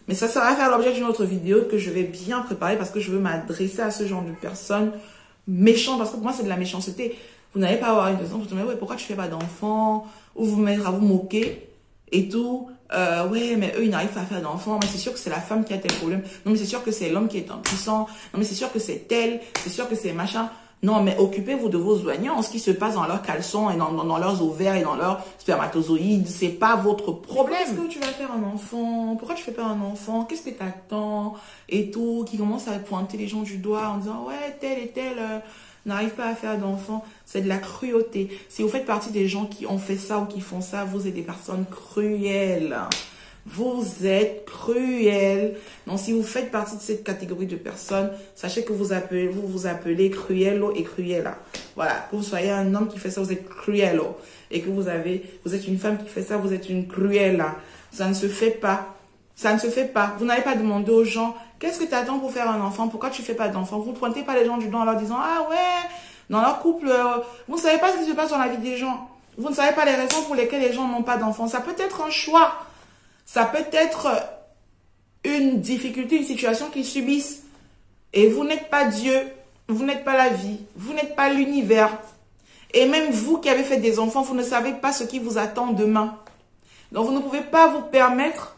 Mais ça va faire l'objet d'une autre vidéo que je vais bien préparer parce que je veux m'adresser à ce genre de personnes méchantes. Parce que pour moi, c'est de la méchanceté. Vous n'allez pas avoir une personne, vous vous dites, ouais, pourquoi tu fais pas d'enfant? Ou vous mettre à vous moquer et tout. Ouais, mais eux, ils n'arrivent pas à faire d'enfants. Mais c'est sûr que c'est la femme qui a tel problème. Non, mais c'est sûr que c'est l'homme qui est impuissant. Non, mais c'est sûr que c'est tel. C'est sûr que c'est machin. Non, mais occupez-vous de vos oignons. Ce qui se passe dans leurs caleçons et dans leurs ovaires et dans leurs spermatozoïdes, c'est pas votre problème. Est-ce que tu vas faire un enfant? Pourquoi tu fais pas un enfant? Qu'est-ce que t'attends? Et tout, qui commence à pointer les gens du doigt en disant, ouais, tel et tel n'arrive pas à faire d'enfant. C'est de la cruauté. Si vous faites partie des gens qui ont fait ça ou qui font ça, vous êtes des personnes cruelles. Vous êtes cruel. Donc, si vous faites partie de cette catégorie de personnes, sachez que vous vous appelez cruello et cruella. Voilà. Que vous soyez un homme qui fait ça, vous êtes cruello. Et que vous êtes une femme qui fait ça, vous êtes une cruella. Ça ne se fait pas. Ça ne se fait pas. Vous n'allez pas demander aux gens, qu'est-ce que tu attends pour faire un enfant? Pourquoi tu fais pas d'enfant? Vous ne pointez pas les gens du doigt en leur disant, ah ouais, dans leur couple, vous ne savez pas ce qui se passe dans la vie des gens. Vous ne savez pas les raisons pour lesquelles les gens n'ont pas d'enfants. Ça peut être un choix. Ça peut être une difficulté, une situation qu'ils subissent. Et vous n'êtes pas Dieu, vous n'êtes pas la vie, vous n'êtes pas l'univers. Et même vous qui avez fait des enfants, vous ne savez pas ce qui vous attend demain. Donc vous ne pouvez pas vous permettre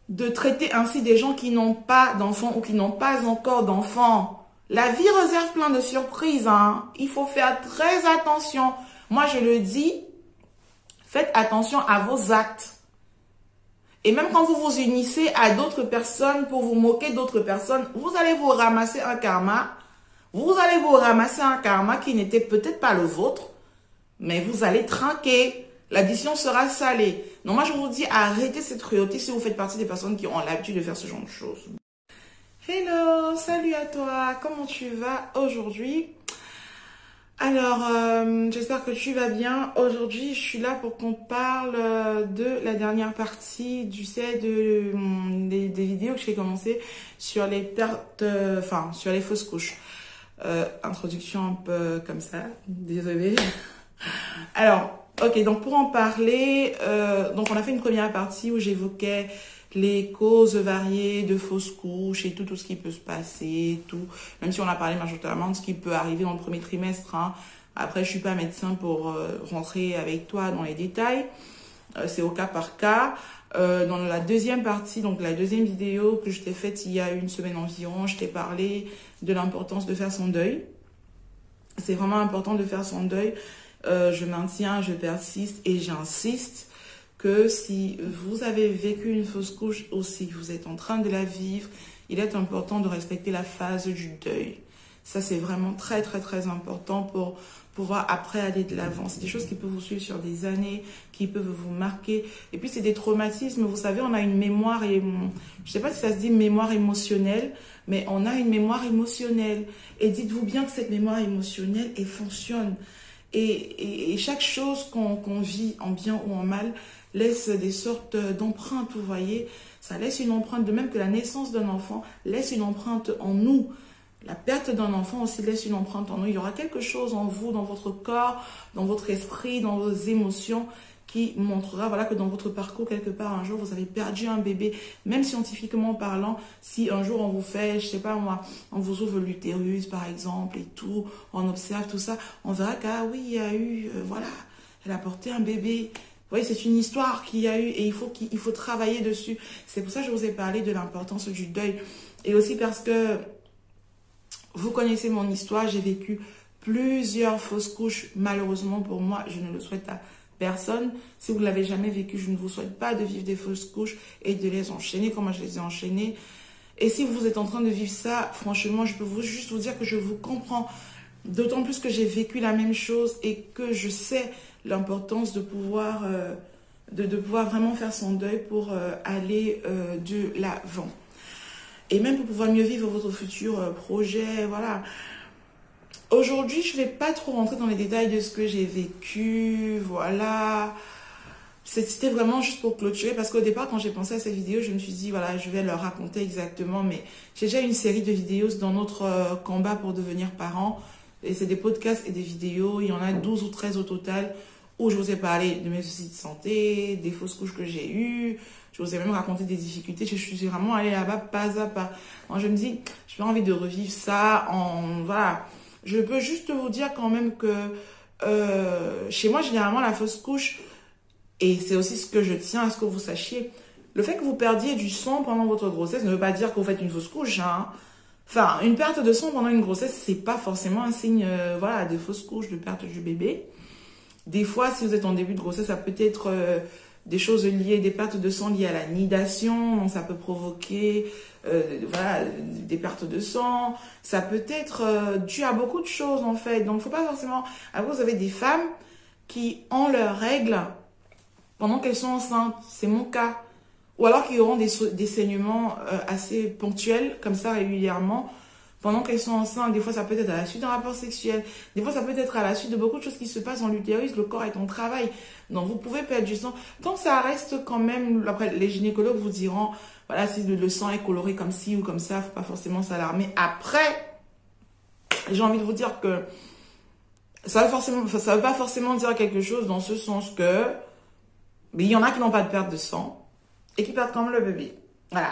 de traiter ainsi des gens qui n'ont pas d'enfants ou qui n'ont pas encore d'enfants. La vie réserve plein de surprises, hein. Il faut faire très attention. Moi, je le dis, faites attention à vos actes. Et même quand vous vous unissez à d'autres personnes pour vous moquer d'autres personnes, vous allez vous ramasser un karma. Vous allez vous ramasser un karma qui n'était peut-être pas le vôtre, mais vous allez trinquer. L'addition sera salée. Donc moi, je vous dis, arrêtez cette cruauté si vous faites partie des personnes qui ont l'habitude de faire ce genre de choses. Hello, salut à toi. Comment tu vas aujourd'hui? Alors, j'espère que tu vas bien. Aujourd'hui, je suis là pour qu'on parle de la dernière partie, des vidéos que j'ai commencé sur les pertes, sur les fausses couches. Introduction un peu comme ça, désolée. Alors, ok, donc pour en parler, donc on a fait une première partie où j'évoquais les causes variées de fausses couches et tout ce qui peut se passer, tout. Même si on a parlé majoritairement de ce qui peut arriver dans le premier trimestre, hein. Après, je suis pas médecin pour rentrer avec toi dans les détails. C'est au cas par cas. Dans la deuxième partie, donc la deuxième vidéo que je t'ai faite il y a une semaine environ, je t'ai parlé de l'importance de faire son deuil. C'est vraiment important de faire son deuil. Je maintiens, je persiste et j'insiste que si vous avez vécu une fausse couche ou si vous êtes en train de la vivre, il est important de respecter la phase du deuil. Ça, c'est vraiment très, très, très important pour pouvoir après aller de l'avant. C'est des choses qui peuvent vous suivre sur des années, qui peuvent vous marquer. Et puis, c'est des traumatismes. Vous savez, on a une mémoire, et je sais pas si ça se dit mémoire émotionnelle, mais on a une mémoire émotionnelle. Et dites-vous bien que cette mémoire émotionnelle, elle fonctionne. Et chaque chose qu'on vit en bien ou en mal laisse des sortes d'empreintes, vous voyez. Ça laisse une empreinte, de même que la naissance d'un enfant laisse une empreinte en nous. La perte d'un enfant aussi laisse une empreinte en nous. Il y aura quelque chose en vous, dans votre corps, dans votre esprit, dans vos émotions qui montrera voilà, que dans votre parcours, quelque part, un jour, vous avez perdu un bébé. Même scientifiquement parlant, si un jour on vous fait, je sais pas moi, on vous ouvre l'utérus par exemple et tout, on observe tout ça, on verra qu'ah oui, il y a eu, voilà, elle a porté un bébé. Vous voyez, c'est une histoire qu'il y a eu et il faut travailler dessus. C'est pour ça que je vous ai parlé de l'importance du deuil. Et aussi parce que vous connaissez mon histoire, j'ai vécu plusieurs fausses couches. Malheureusement pour moi, je ne le souhaite à personne. Si vous ne l'avez jamais vécu, je ne vous souhaite pas de vivre des fausses couches et de les enchaîner comme moi je les ai enchaînées. Et si vous êtes en train de vivre ça, franchement, je peux juste vous dire que je vous comprends. D'autant plus que j'ai vécu la même chose et que je sais l'importance de pouvoir vraiment faire son deuil pour aller de l'avant. Et même pour pouvoir mieux vivre votre futur projet, voilà. Aujourd'hui, je ne vais pas trop rentrer dans les détails de ce que j'ai vécu, voilà. C'était vraiment juste pour clôturer parce qu'au départ, quand j'ai pensé à cette vidéo, je me suis dit, voilà, je vais leur raconter exactement. Mais j'ai déjà une série de vidéos dans notre combat pour devenir parents. Et c'est des podcasts et des vidéos. Il y en a 12 ou 13 au total où je vous ai parlé de mes soucis de santé, des fausses couches que j'ai eues. Je Je vous ai même raconté des difficultés. Je suis vraiment allée là-bas pas à pas. Moi, je me dis, je n'ai pas envie de revivre ça. Voilà. Je peux juste vous dire quand même que chez moi, généralement, la fausse couche, et c'est aussi ce que je tiens à ce que vous sachiez, le fait que vous perdiez du sang pendant votre grossesse ne veut pas dire que vous faites une fausse couche. Hein. Enfin, une perte de sang pendant une grossesse, c'est pas forcément un signe voilà, de fausse couche, de perte du bébé. Des fois, si vous êtes en début de grossesse, ça peut être des choses liées, des pertes de sang liées à la nidation, donc ça peut provoquer voilà, des pertes de sang. Ça peut être dû à beaucoup de choses en fait. Donc, il ne faut pas forcément... Après, vous avez des femmes qui ont leurs règles pendant qu'elles sont enceintes. C'est mon cas. Ou alors qui auront des saignements assez ponctuels, comme ça, régulièrement, pendant qu'elles sont enceintes. Des fois, ça peut être à la suite d'un rapport sexuel. Des fois, ça peut être à la suite de beaucoup de choses qui se passent dans l'utérus. Le corps est en travail. Donc, vous pouvez perdre du sang. Tant que ça reste quand même... Après, les gynécologues vous diront, voilà, si le sang est coloré comme ci ou comme ça, il ne faut pas forcément s'alarmer. Après, j'ai envie de vous dire que ça veut pas forcément dire quelque chose dans ce sens que... Mais il y en a qui n'ont pas de perte de sang et qui perdent quand même le bébé. Voilà.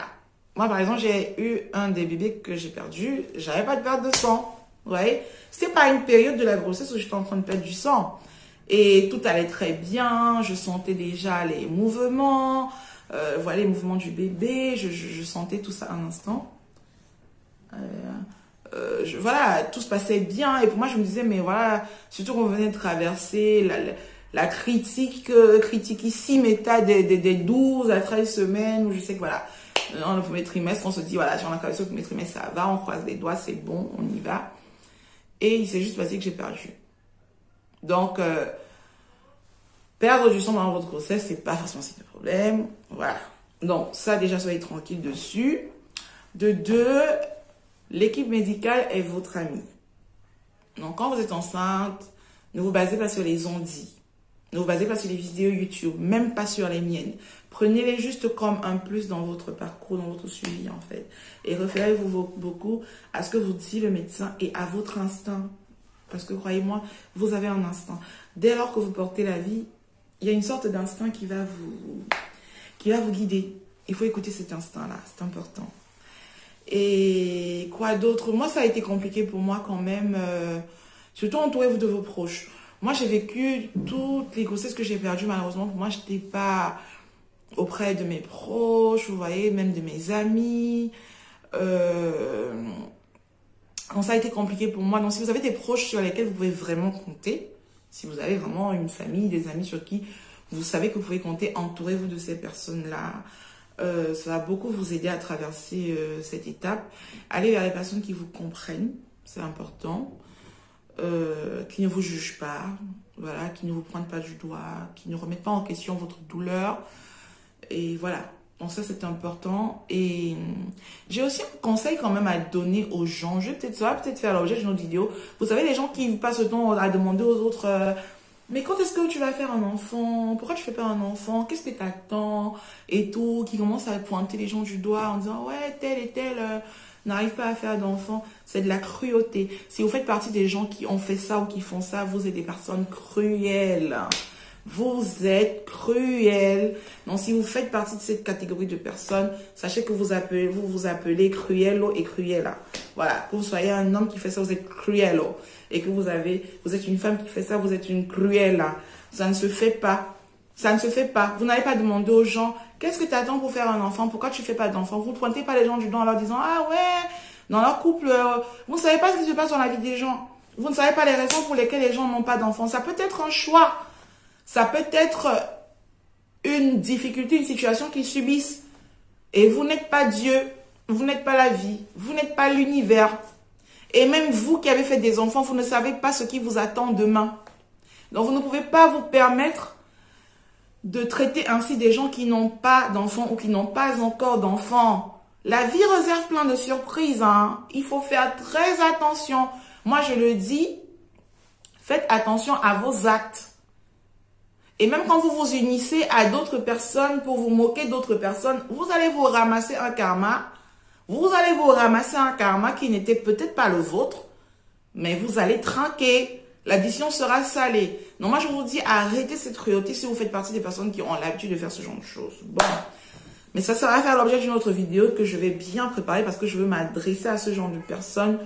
Moi, par exemple, j'ai eu un des bébés que j'ai perdu. J'avais pas de perte de sang. Vous voyez? C'était pas une période de la grossesse où j'étais en train de perdre du sang. Et tout allait très bien. Je sentais déjà les mouvements. Voilà, les mouvements du bébé. Je sentais tout ça un instant. Voilà, tout se passait bien. Et pour moi, je me disais, mais voilà, surtout qu'on venait de traverser la critique ici, méta des 12 à 13 semaines, où je sais que voilà, dans le premier trimestre, on se dit, voilà, si on a traversé le premier trimestre, ça va, on croise les doigts, c'est bon, on y va. Et il s'est juste passé que j'ai perdu. Donc, perdre du sang dans votre grossesse, c'est pas forcément un problème. Voilà. Donc, ça, déjà, soyez tranquille dessus. De deux, l'équipe médicale est votre amie. Donc, quand vous êtes enceinte, ne vous basez pas sur les ondits. Ne vous basez pas sur les vidéos YouTube, même pas sur les miennes. Prenez-les juste comme un plus dans votre parcours, dans votre suivi en fait. Et référez-vous beaucoup à ce que vous dit le médecin et à votre instinct. Parce que croyez-moi, vous avez un instinct. Dès lors que vous portez la vie, il y a une sorte d'instinct qui va vous guider. Il faut écouter cet instinct-là, c'est important. Et quoi d'autre? Moi, ça a été compliqué pour moi quand même. Surtout entourez-vous de vos proches. Moi, j'ai vécu toutes les grossesses que j'ai perdues, malheureusement. Pour moi, je n'étais pas auprès de mes proches, vous voyez, même de mes amis. Donc, ça a été compliqué pour moi. Donc, si vous avez des proches sur lesquels vous pouvez vraiment compter, si vous avez vraiment une famille, des amis sur qui vous savez que vous pouvez compter, entourez-vous de ces personnes-là. Ça va beaucoup vous aider à traverser cette étape. Allez vers les personnes qui vous comprennent, c'est important. Qui ne vous jugent pas, voilà, qui ne vous pointent pas du doigt, qui ne remettent pas en question votre douleur. Et voilà, donc ça c'est important. Et j'ai aussi un conseil quand même à donner aux gens. Ça va peut-être faire l'objet d'une autre vidéo. Vous savez, les gens qui passent le temps à demander aux autres mais quand est-ce que tu vas faire un enfant? Pourquoi tu fais pas un enfant? Qu'est-ce que t'attends? Et tout, qui commencent à pointer les gens du doigt en disant ouais, tel et tel n'arrive pas à faire d'enfant. C'est de la cruauté. Si vous faites partie des gens qui ont fait ça ou qui font ça, vous êtes des personnes cruelles. Vous êtes cruels. Donc, si vous faites partie de cette catégorie de personnes, sachez que vous vous appelez cruello et cruella. Voilà. Que vous soyez un homme qui fait ça, vous êtes cruello. Et que vous êtes une femme qui fait ça, vous êtes une cruella. Ça ne se fait pas. Ça ne se fait pas. Vous n'allez pas demander aux gens, qu'est-ce que tu attends pour faire un enfant? Pourquoi tu ne fais pas d'enfant? Vous ne pointez pas les gens du doigt en leur disant, ah ouais, dans leur couple, vous ne savez pas ce qui se passe dans la vie des gens. Vous ne savez pas les raisons pour lesquelles les gens n'ont pas d'enfants. Ça peut être un choix. Ça peut être une difficulté, une situation qu'ils subissent. Et vous n'êtes pas Dieu, vous n'êtes pas la vie, vous n'êtes pas l'univers. Et même vous qui avez fait des enfants, vous ne savez pas ce qui vous attend demain. Donc vous ne pouvez pas vous permettre de traiter ainsi des gens qui n'ont pas d'enfants ou qui n'ont pas encore d'enfants. La vie réserve plein de surprises. Hein. Il faut faire très attention. Moi, je le dis, faites attention à vos actes. Et même quand vous vous unissez à d'autres personnes pour vous moquer d'autres personnes, vous allez vous ramasser un karma. Vous allez vous ramasser un karma qui n'était peut-être pas le vôtre, mais vous allez trinquer. L'addition sera salée. Donc moi, je vous dis, arrêtez cette cruauté si vous faites partie des personnes qui ont l'habitude de faire ce genre de choses. Bon, Mais ça va faire l'objet d'une autre vidéo que je vais bien préparer parce que je veux m'adresser à ce genre de personnes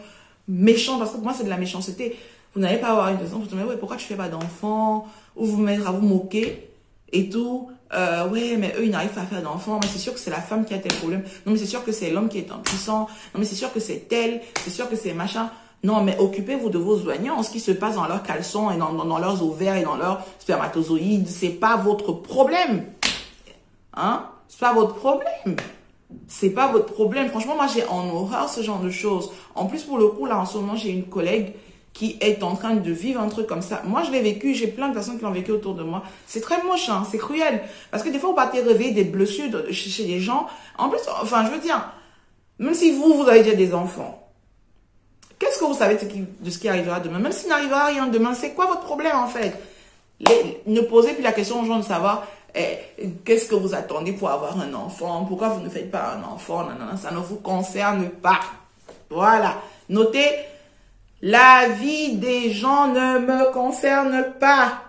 méchantes. Parce que pour moi, c'est de la méchanceté. Vous n'allez pas avoir une personne, vous vous dites, ouais, pourquoi tu fais pas d'enfant? Ou vous mettre à vous moquer et tout. Ouais, mais eux, ils n'arrivent pas à faire d'enfants. Mais c'est sûr que c'est la femme qui a tel problème. Non, mais c'est sûr que c'est l'homme qui est impuissant. Non, mais c'est sûr que c'est tel. C'est sûr que c'est machin. Non, mais occupez-vous de vos oignons. Ce qui se passe dans leurs caleçons et dans leurs ovaires et dans leurs spermatozoïdes, c'est pas votre problème. Hein? C'est pas votre problème. C'est pas votre problème. Franchement, moi, j'ai en horreur ce genre de choses. En plus, pour le coup, là, en ce moment, j'ai une collègue qui est en train de vivre un truc comme ça. Moi, je l'ai vécu. J'ai plein de personnes qui l'ont vécu autour de moi. C'est très moche, hein. C'est cruel. Parce que des fois, vous partez réveiller des blessures chez des gens. En plus, enfin, je veux dire, même si vous avez déjà des enfants, qu'est-ce que vous savez de ce qui arrivera demain? Même s'il n'arrivera rien demain, c'est quoi votre problème, en fait? Ne posez plus la question aux gens de savoir qu'est-ce que vous attendez pour avoir un enfant, pourquoi vous ne faites pas un enfant, non, non, ça ne vous concerne pas. Voilà. Notez, la vie des gens ne me concerne pas.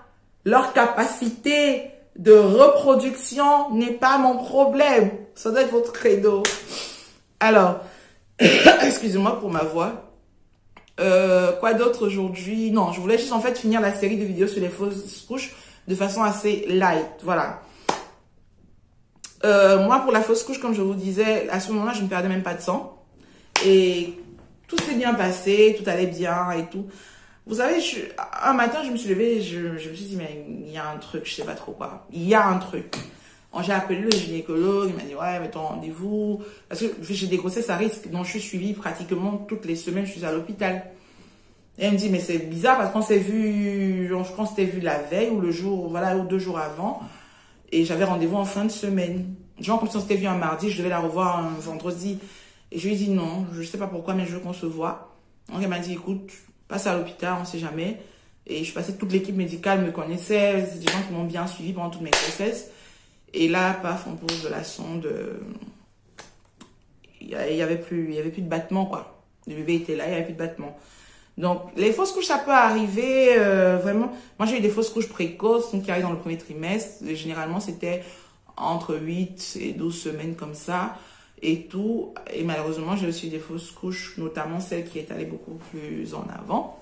Leur capacité de reproduction n'est pas mon problème. Ça doit être votre credo. Alors, excusez-moi pour ma voix. Quoi d'autre aujourd'hui? Non, je voulais juste en fait finir la série de vidéos sur les fausses couches de façon assez light. Voilà. Moi, pour la fausse couche, comme je vous disais, à ce moment-là, je ne perdais même pas de sang. Et tout s'est bien passé, tout allait bien et tout. Vous savez, un matin, je me suis levée, je me suis dit, mais il y a un truc, je sais pas trop quoi. Il y a un truc. J'ai appelé le gynécologue, il m'a dit, ouais, mais ton rendez-vous. Parce que j'ai des grossesses à risque, donc je suis suivie pratiquement toutes les semaines, je suis à l'hôpital. Et elle me dit, mais c'est bizarre parce qu'on s'est vu, je pense que c'était vu la veille ou le jour, voilà, ou 2 jours avant. Et j'avais rendez-vous en fin de semaine. Genre, comme si on s'était vu un mardi, je devais la revoir un vendredi. Et je lui ai dit non, je sais pas pourquoi, mais je veux qu'on se voit. Donc elle m'a dit, écoute, passe à l'hôpital, on sait jamais. Et je suis passée, toute l'équipe médicale me connaissait, c'est des gens qui m'ont bien suivi pendant toutes mes grossesses. Et là, paf, on pose de la sonde. Il y avait plus de battement, quoi. Le bébé était là, il y avait plus de battement. Donc, les fausses couches, ça peut arriver, vraiment. Moi, j'ai eu des fausses couches précoces, donc qui arrivent dans le premier trimestre. Et généralement, c'était entre 8 et 12 semaines comme ça, et tout. Et malheureusement, j'ai aussi eu des fausses couches, notamment celle qui est allée beaucoup plus en avant.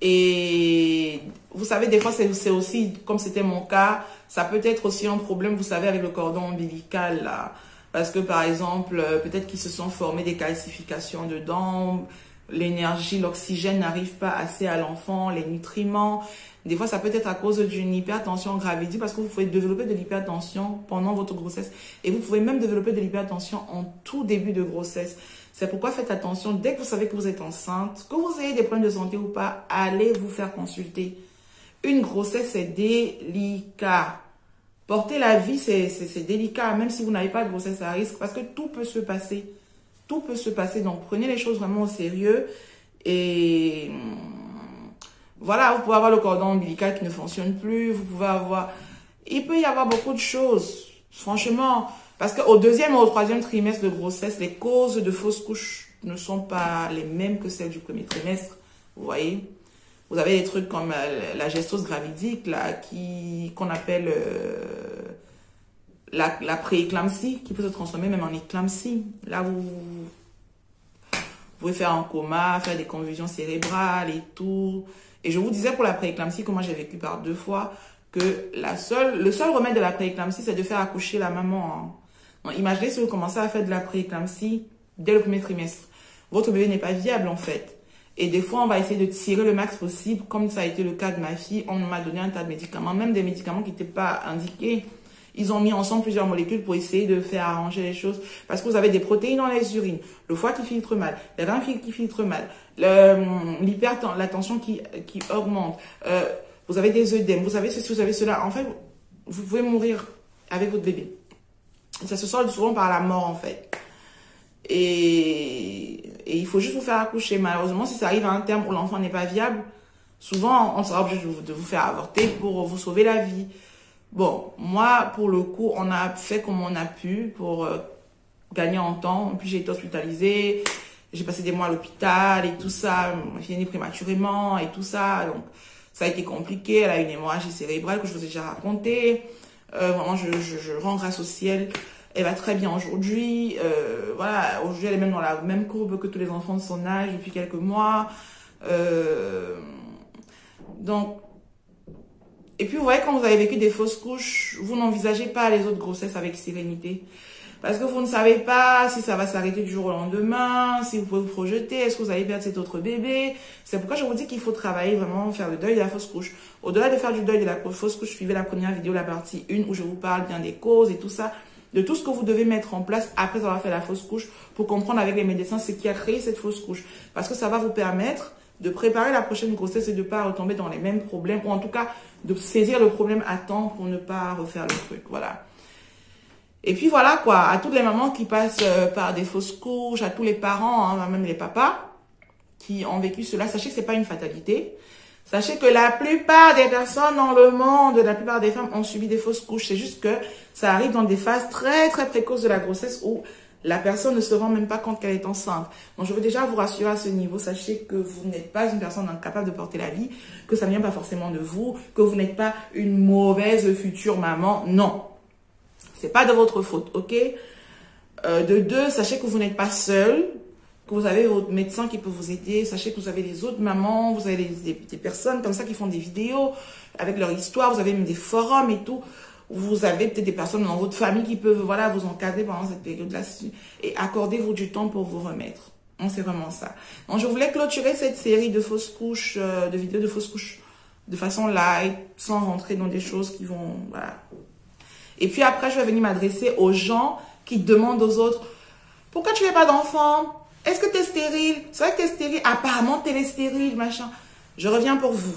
Et vous savez, des fois, c'est aussi, comme c'était mon cas, ça peut être aussi un problème, vous savez, avec le cordon ombilical, là. Parce que, par exemple, peut-être qu'ils se sont formés des calcifications dedans, l'énergie, l'oxygène n'arrive pas assez à l'enfant, les nutriments. Des fois, ça peut être à cause d'une hypertension gravidique parce que vous pouvez développer de l'hypertension pendant votre grossesse. Et vous pouvez même développer de l'hypertension en tout début de grossesse. C'est pourquoi faites attention, dès que vous savez que vous êtes enceinte, que vous ayez des problèmes de santé ou pas, allez vous faire consulter. Une grossesse, c'est délicat. Porter la vie, c'est délicat, même si vous n'avez pas de grossesse à risque, parce que tout peut se passer. Tout peut se passer, donc prenez les choses vraiment au sérieux. Et voilà, vous pouvez avoir le cordon ombilical qui ne fonctionne plus, vous pouvez avoir... Il peut y avoir beaucoup de choses, franchement, parce qu'au 2e ou au 3e trimestre de grossesse, les causes de fausses couches ne sont pas les mêmes que celles du 1er trimestre, vous voyez. Vous avez des trucs comme la gestose gravidique, là, qu'on appelle la prééclampsie, qui peut se transformer même en éclampsie. Là, vous pouvez faire un coma, faire des convulsions cérébrales et tout. Et je vous disais pour la prééclampsie, que moi j'ai vécu par 2 fois, que le seul remède de la prééclampsie, c'est de faire accoucher la maman. Hein. Donc, imaginez si vous commencez à faire de la prééclampsie dès le 1er trimestre. Votre bébé n'est pas viable, en fait. Et des fois, on va essayer de tirer le max possible, comme ça a été le cas de ma fille. On m'a donné un tas de médicaments, même des médicaments qui n'étaient pas indiqués. Ils ont mis ensemble plusieurs molécules pour essayer de faire arranger les choses. Parce que vous avez des protéines dans les urines, le foie qui filtre mal, les reins qui filtrent mal, la tension qui augmente. Vous avez des œdèmes, vous avez ceci, vous avez cela. En fait, vous pouvez mourir avec votre bébé. Ça se solde souvent par la mort, en fait. Et il faut juste vous faire accoucher. Malheureusement, si ça arrive à un terme où l'enfant n'est pas viable, souvent, on sera obligé de vous faire avorter pour vous sauver la vie. Bon, moi, pour le coup, on a fait comme on a pu pour gagner en temps. Puis j'ai été hospitalisée, j'ai passé des mois à l'hôpital et tout ça. Ma fille est née prématurément et tout ça. Donc, ça a été compliqué. Elle a une hémorragie cérébrale que je vous ai déjà raconté. Vraiment, je rends grâce au ciel. Elle va très bien aujourd'hui. Voilà, aujourd'hui, elle est même dans la même courbe que tous les enfants de son âge depuis quelques mois. Donc, et puis, vous voyez, quand vous avez vécu des fausses couches, vous n'envisagez pas les autres grossesses avec sérénité. Parce que vous ne savez pas si ça va s'arrêter du jour au lendemain, si vous pouvez vous projeter, est-ce que vous allez perdre cet autre bébé. C'est pourquoi je vous dis qu'il faut travailler vraiment, faire le deuil de la fausse couche. Au-delà de faire du deuil de la fausse couche, suivez la première vidéo, la partie 1, où je vous parle bien des causes et tout ça, de tout ce que vous devez mettre en place après avoir fait la fausse couche, pour comprendre avec les médecins ce qui a créé cette fausse couche. Parce que ça va vous permettre de préparer la prochaine grossesse et de ne pas retomber dans les mêmes problèmes, ou en tout cas de saisir le problème à temps pour ne pas refaire le truc. Voilà. Et puis voilà quoi, à toutes les mamans qui passent par des fausses couches, à tous les parents, hein, même les papas qui ont vécu cela, sachez que c'est pas une fatalité. Sachez que la plupart des personnes dans le monde, la plupart des femmes ont subi des fausses couches. C'est juste que ça arrive dans des phases très très précoces de la grossesse où la personne ne se rend même pas compte qu'elle est enceinte. Donc, je veux déjà vous rassurer à ce niveau. Sachez que vous n'êtes pas une personne incapable de porter la vie, que ça ne vient pas forcément de vous, que vous n'êtes pas une mauvaise future maman. Non. C'est pas de votre faute, ok? De deux, sachez que vous n'êtes pas seul, que vous avez votre médecin qui peut vous aider. Sachez que vous avez les autres mamans, vous avez des personnes comme ça qui font des vidéos avec leur histoire. Vous avez même des forums et tout. Vous avez peut-être des personnes dans votre famille qui peuvent, voilà, vous encadrer pendant cette période-là. Et accordez-vous du temps pour vous remettre. C'est vraiment ça. Donc, je voulais clôturer cette série de fausses couches, de vidéos de fausses couches de façon light, sans rentrer dans des choses qui vont, voilà. Et puis après, je vais venir m'adresser aux gens qui demandent aux autres, pourquoi tu n'as pas d'enfant? Est-ce que tu es stérile? C'est vrai que tu es stérile. Apparemment, tu es stérile, machin. Je reviens pour vous.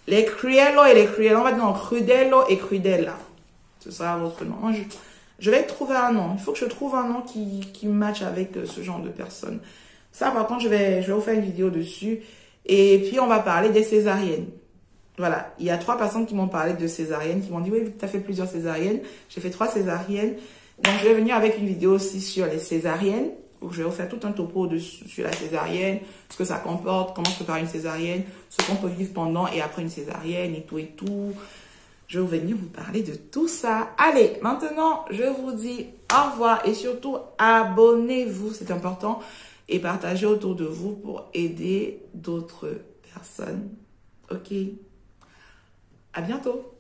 Les cruello et les cruella. On va dire non, crudello et crudella. Ce sera votre nom. Moi, je vais trouver un nom. Il faut que je trouve un nom qui matche avec ce genre de personnes. Ça, par contre, je vais vous faire une vidéo dessus. Et puis, on va parler des césariennes. Voilà, il y a 3 personnes qui m'ont parlé de césariennes, qui m'ont dit, oui, tu as fait plusieurs césariennes. J'ai fait 3 césariennes. Donc, je vais venir avec une vidéo aussi sur les césariennes. Donc, je vais vous faire tout un topo sur la césarienne, ce que ça comporte, comment se préparer une césarienne, ce qu'on peut vivre pendant et après une césarienne et tout et tout. Je vais venir vous parler de tout ça. Allez, maintenant, je vous dis au revoir et surtout, abonnez-vous, c'est important, et partagez autour de vous pour aider d'autres personnes. Ok? À bientôt!